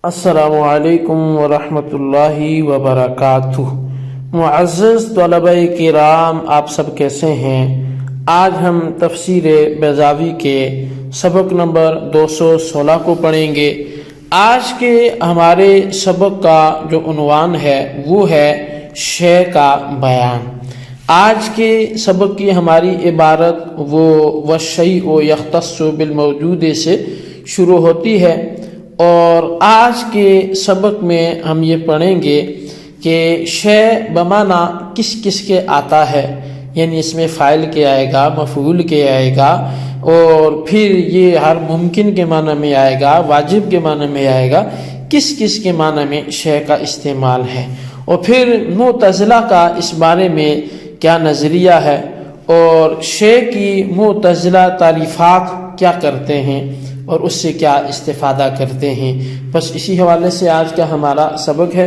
السلام علیکم ورحمۃ اللہ وبرکاتہ۔ معزز طلبہ کرام، آپ سب کیسے ہیں؟ آج ہم تفسیر بیضاوی کے سبق نمبر 216 کو پڑھیں گے۔ آج کے ہمارے سبق کا جو عنوان ہے وہ ہے شے کا بیان۔ آج کے سبق کی ہماری عبارت وہ والشیء یختص بالموجود سے شروع ہوتی ہے، اور آج کے سبق میں ہم یہ پڑھیں گے کہ شے بمعنی کس کس کے آتا ہے، یعنی اس میں فاعل کے آئے گا، مفعول کے آئے گا، اور پھر یہ ہر ممکن کے معنی میں آئے گا، واجب کے معنی میں آئے گا، کس کس کے معنی میں شے کا استعمال ہے، اور پھر معتزلہ کا اس بارے میں کیا نظریہ ہے، اور شے کی معتزلہ تعریفات کیا کرتے ہیں اور اس سے کیا استفادہ کرتے ہیں۔ بس اسی حوالے سے آج کا ہمارا سبق ہے۔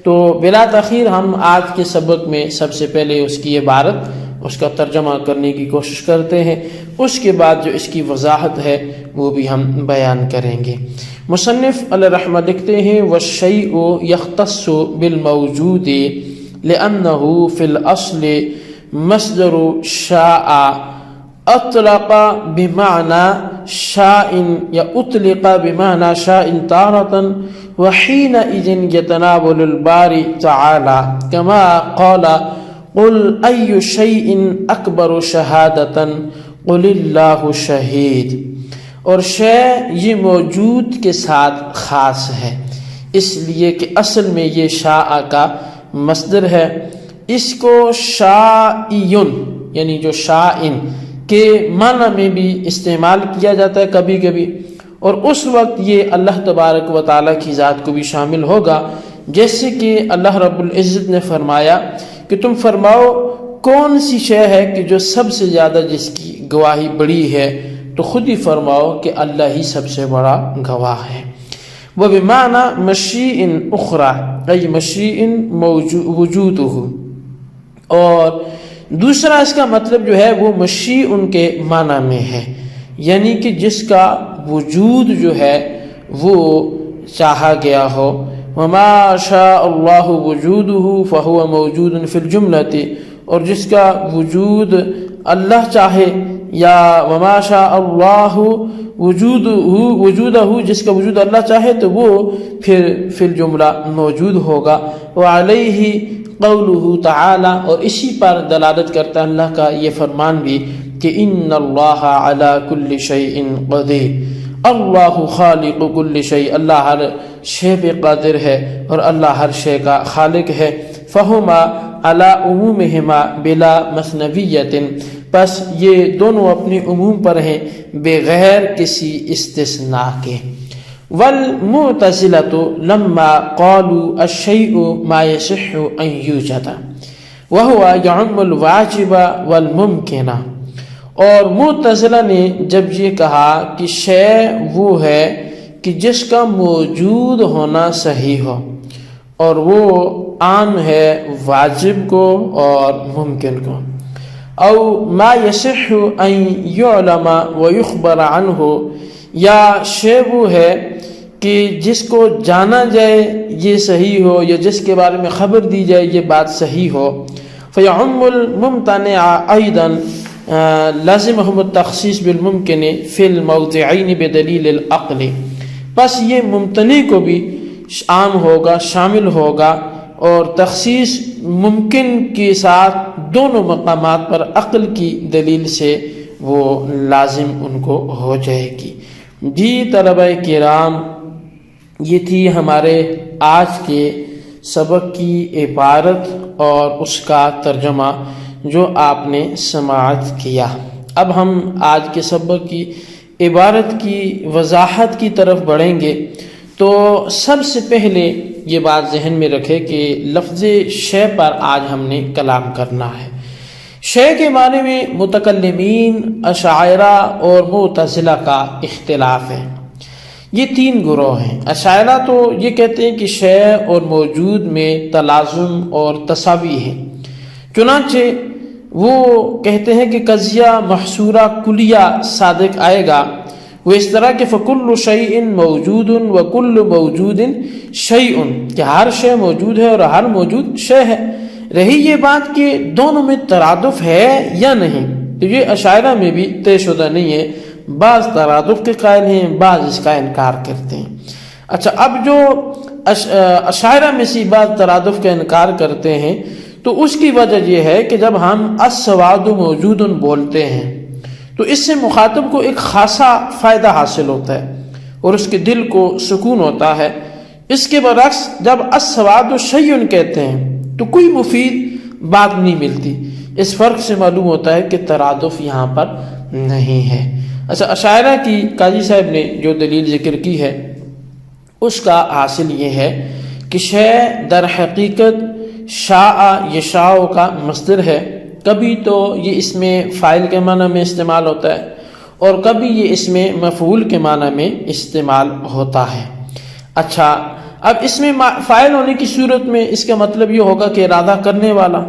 تو بلا تاخیر ہم آج کے سبق میں سب سے پہلے اس کی عبارت، اس کا ترجمہ کرنے کی کوشش کرتے ہیں، اس کے بعد جو اس کی وضاحت ہے وہ بھی ہم بیان کریں گے۔ مصنف علیہ رحمہ لکھتے ہیں والشیء یختص بالموجود لأنه في الأصل مصدر شاء اطلق بمعنى شاء یا اطلق بمعنى شاء تارة وحينئذ يتناول الباري تعالى كما قال قل أي شيء أكبر شهادة قل الله شهيد۔ اور شے یہ موجود کے ساتھ خاص ہے، اس لیے کہ اصل میں یہ شاء کا مصدر ہے۔ اس کو شائن یعنی جو شائن کے معنی میں بھی استعمال کیا جاتا ہے کبھی کبھی، اور اس وقت یہ اللہ تبارک و تعالیٰ کی ذات کو بھی شامل ہوگا، جیسے کہ اللہ رب العزت نے فرمایا کہ تم فرماؤ کون سی شے ہے کہ جو سب سے زیادہ جس کی گواہی بڑی ہے، تو خود ہی فرماؤ کہ اللہ ہی سب سے بڑا گواہ ہے۔ وبمعنى مشیء اخرى ای مشیء وجودہ، اور دوسرا اس کا مطلب جو ہے وہ مشیء ان کے معنی میں ہے، یعنی کہ جس کا وجود جو ہے وہ چاہا گیا ہو۔ وما شاء اللہ وجودہ فہو موجود فی الجملۃ، اور جس کا وجود اللہ چاہے، یا وما شاء اللہ وجودہ جس کا وجود اللہ چاہے تو وہ پھر فی الجملہ موجود ہوگا۔ وعلیہ قولہ تعالی، اور اسی پر دلالت کرتا ہے اللہ کا یہ فرمان بھی کہ ان اللہ علی کل شیء قدیر، اللہ خالق کل شیء، اللہ ہر شے پہ قادر ہے اور اللہ ہر شے کا خالق ہے۔ فہما علی عمومہما بلا مثنویۃ، پس یہ دونوں اپنی عموم پر ہیں بغیر کسی استثناء کے۔ والمعتزلۃ لما قالوا الشیء ما یصح ان یوجد وهو یعم الواجب والممکن، اور معتزلہ نے جب یہ کہا کہ شے وہ ہے کہ جس کا موجود ہونا صحیح ہو، اور وہ عام ہے واجب کو اور ممکن کو، او ما یصح ان یعلم ویخبر عنہ، یا شے وہ ہے کہ جس کو جانا جائے یہ صحیح ہو، یا جس کے بارے میں خبر دی جائے یہ بات صحیح ہو۔ فیعم الممتنع ایضا لازمہم التخصیص بالممکن فی الموضعین بدلیل العقل، پس یہ ممتنع کو بھی عام ہوگا، شامل ہوگا، اور تخصیص ممکن کے ساتھ دونوں مقامات پر عقل کی دلیل سے وہ لازم ان کو ہو جائے گی۔ جی طلبہ کرام، یہ تھی ہمارے آج کے سبق کی عبارت اور اس کا ترجمہ جو آپ نے سماعت کیا۔ اب ہم آج کے سبق کی عبارت کی وضاحت کی طرف بڑھیں گے۔ تو سب سے پہلے یہ بات ذہن میں رکھے کہ لفظ شے پر آج ہم نے کلام کرنا ہے۔ شے کے معنی میں متکلمین، اشاعرہ اور معتزلہ کا اختلاف ہے۔ یہ تین گروہ ہیں۔ اشاعرہ تو یہ کہتے ہیں کہ شے اور موجود میں تلازم اور تساوی ہے، چنانچہ وہ کہتے ہیں کہ قضیہ محصورہ کلیہ صادق آئے گا وہ اس طرح کہ فکل شیء موجود وکل موجود شیء، کہ ہر شے موجود ہے اور ہر موجود شے ہے۔ رہی یہ بات کہ دونوں میں ترادف ہے یا نہیں، تو یہ اشاعرہ میں بھی طے شدہ نہیں ہے، بعض ترادف کے قائل ہیں، بعض اس کا انکار کرتے ہیں۔ اچھا، اب جو اشاعرہ میں سے بعض ترادف کا انکار کرتے ہیں تو اس کی وجہ یہ ہے کہ جب ہم السواد موجود بولتے ہیں تو اس سے مخاطب کو ایک خاصا فائدہ حاصل ہوتا ہے اور اس کے دل کو سکون ہوتا ہے۔ اس کے برعکس جب السواد شیء کہتے ہیں تو کوئی مفید بات نہیں ملتی۔ اس فرق سے معلوم ہوتا ہے کہ ترادف یہاں پر نہیں ہے۔ اچھا، اشاعرہ کی قاضی صاحب نے جو دلیل ذکر کی ہے اس کا حاصل یہ ہے کہ شے در حقیقت شاء یشاء کا مصدر ہے، کبھی تو یہ اس میں فاعل کے معنی میں استعمال ہوتا ہے اور کبھی یہ اس میں مفعول کے معنی میں استعمال ہوتا ہے۔ اچھا، اب اس میں فاعل ہونے کی صورت میں اس کا مطلب یہ ہوگا کہ ارادہ کرنے والا،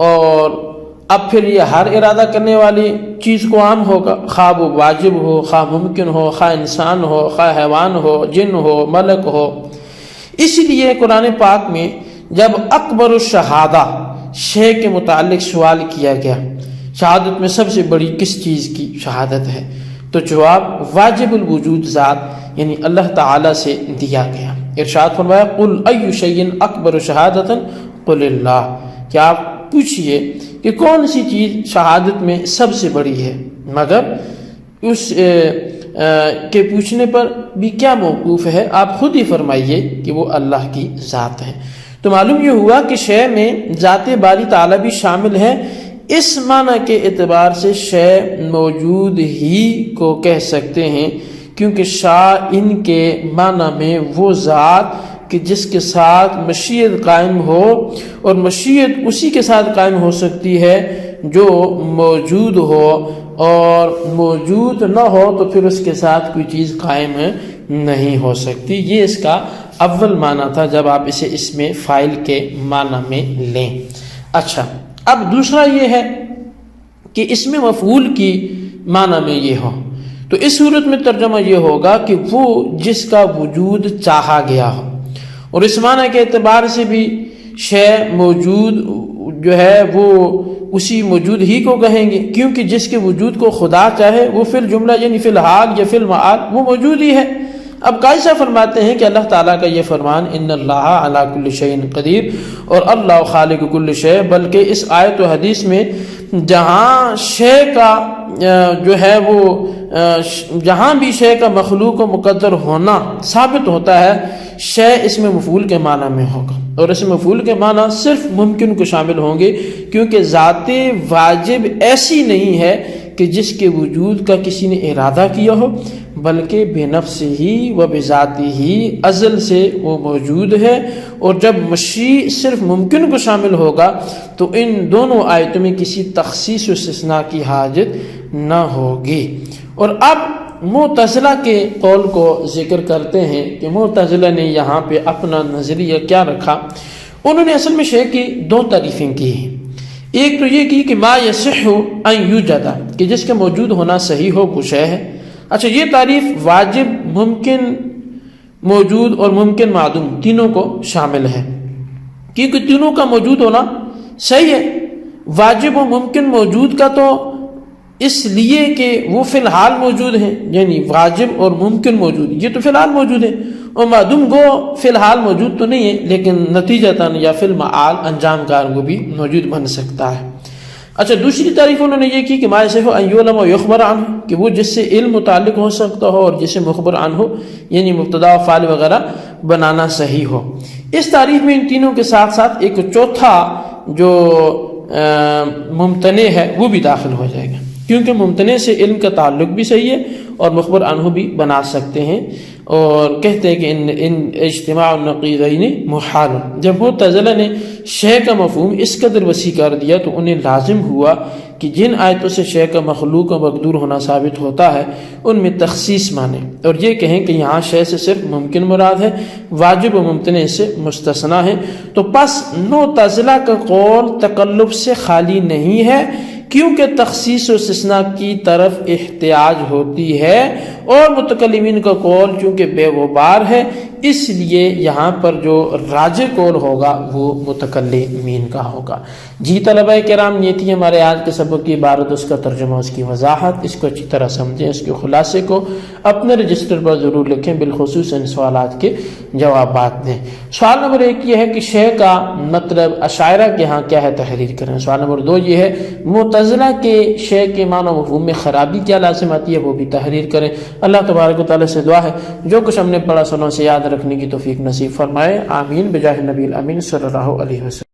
اور اب پھر یہ ہر ارادہ کرنے والی چیز کو عام ہوگا، خواہ وہ واجب ہو، خواہ ممکن ہو، خواہ انسان ہو، خواہ حیوان ہو، جن ہو، ملک ہو۔ اسی لیے قرآن پاک میں جب اکبر الشہادہ شے کے متعلق سوال کیا گیا، شہادت میں سب سے بڑی کس چیز کی شہادت ہے، تو جواب واجب الوجود ذات یعنی اللہ تعالی سے دیا گیا۔ ارشاد فرمایا قل ای شیء اکبر شہادۃ قل اللہ، کہ آپ پوچھئے کہ کون سی چیز شہادت میں سب سے بڑی ہے، مگر اس کے پوچھنے پر بھی کیا موقوف ہے، آپ خود ہی فرمائیے کہ وہ اللہ کی ذات ہے۔ تو معلوم یہ ہوا کہ شے میں ذات باری تعالیٰ بھی شامل ہے۔ اس معنی کے اعتبار سے شے موجود ہی کو کہہ سکتے ہیں، کیونکہ شائن کے معنی میں وہ ذات کہ جس کے ساتھ مشیت قائم ہو، اور مشیت اسی کے ساتھ قائم ہو سکتی ہے جو موجود ہو، اور موجود نہ ہو تو پھر اس کے ساتھ کوئی چیز قائم نہیں ہو سکتی۔ یہ اس کا اول معنی تھا جب آپ اسے اس میں فاعل کے معنی میں لیں۔ اچھا، اب دوسرا یہ ہے کہ اس میں مفعول کی معنی میں یہ ہو، تو اس صورت میں ترجمہ یہ ہوگا کہ وہ جس کا وجود چاہا گیا ہو، اور اس معنی کے اعتبار سے بھی شے موجود جو ہے وہ اسی موجود ہی کو کہیں گے، کیونکہ جس کے وجود کو خدا چاہے وہ فی الجملہ یعنی فی الحال یا فی المعال وہ موجود ہی ہے۔ اب قائصہ فرماتے ہیں کہ اللہ تعالیٰ کا یہ فرمان ان اللہ علی کل شیء قدیر اور اللہ خالق کل شیء، بلکہ اس آیت و حدیث میں جہاں شے کا جو ہے وہ جہاں بھی شے کا مخلوق و مقدر ہونا ثابت ہوتا ہے، شے اس میں مفعول کے معنی میں ہوگا، اور اس مفعول کے معنی صرف ممکن کو شامل ہوں گے، کیونکہ ذات واجب ایسی نہیں ہے کہ جس کے وجود کا کسی نے ارادہ کیا ہو، بلکہ بے نفس ہی و بذاتی ہی ازل سے وہ موجود ہے۔ اور جب مشیع صرف ممکن کو شامل ہوگا تو ان دونوں آیتوں میں کسی تخصیص و استثناء کی حاجت نہ ہوگی۔ اور اب معتزلہ کے قول کو ذکر کرتے ہیں کہ معتزلہ نے یہاں پہ اپنا نظریہ کیا رکھا۔ انہوں نے اصل میں شے کی دو تعریفیں کی ہیں۔ ایک تو یہ کی کہ ما یصح ان یوجد، کہ جس کے موجود ہونا صحیح ہو وہ شے ہے۔ اچھا، یہ تعریف واجب، ممکن موجود اور ممکن معدوم تینوں کو شامل ہے، کیونکہ تینوں کا موجود ہونا صحیح ہے۔ واجب و ممکن موجود کا تو اس لیے کہ وہ فی الحال موجود ہیں، یعنی واجب اور ممکن موجود یہ تو فی الحال موجود ہے، اور معدوم گو فی الحال موجود تو نہیں ہے لیکن نتیجتاً یا فی المعال انجام کار کو بھی موجود بن سکتا ہے۔ اچھا، دوسری تعریف انہوں نے یہ کی کہ ما یصح ان یعلم و یخبر عنہ، کہ وہ جس سے علم متعلق ہو سکتا ہو اور جس سے مخبر عنہ ہو، یعنی مبتدا و فاعل وغیرہ بنانا صحیح ہو۔ اس تعریف میں ان تینوں کے ساتھ ساتھ ایک چوتھا جو ممتنع ہے وہ بھی داخل ہو جائے گا، کیونکہ ممتنع سے علم کا تعلق بھی صحیح ہے اور مخبر عنہ بھی بنا سکتے ہیں، اور کہتے ہیں کہ ان اجتماع النقیضین محال۔ جب معتزلہ نے شے کا مفہوم اس قدر وسیع کر دیا تو انہیں لازم ہوا کہ جن آیتوں سے شے کا مخلوق و مقدور ہونا ثابت ہوتا ہے ان میں تخصیص مانے، اور یہ کہیں کہ یہاں شے سے صرف ممکن مراد ہے، واجب و ممتنع سے مستثنیٰ ہے۔ تو پس معتزلہ کا قول تکلف سے خالی نہیں ہے، کیونکہ تخصیص و استثناء کی طرف احتیاج ہوتی ہے، اور متکلمین کا قول چونکہ بے غبار ہے اس لیے یہاں پر جو راجح قول ہوگا وہ متکلمین کا ہوگا۔ جی طلبہ کرام، یہ تھی ہمارے آج کے سبق کی عبارت، اس کا ترجمہ، اس کی وضاحت، اس کو اچھی طرح سمجھیں، اس کے خلاصے کو اپنے رجسٹر پر ضرور لکھیں، بالخصوص ان سوالات کے جوابات دیں۔ سوال نمبر 1 یہ ہے کہ شے کا مطلب اشاعرہ کے ہاں کیا ہے، تحریر کریں۔ سوال نمبر 2 یہ ہے معتزلہ کے شے کے معنی و مفہوم میں خرابی کیا لازم آتی ہے، وہ بھی تحریر کریں۔ اللہ تبارک و تعالیٰ سے دعا ہے جو کچھ ہم نے پڑھا سنوں سے یاد رکھنے کی توفیق نصیب فرمائے، آمین بجاہ نبی الامین صلی اللہ علیہ وسلم۔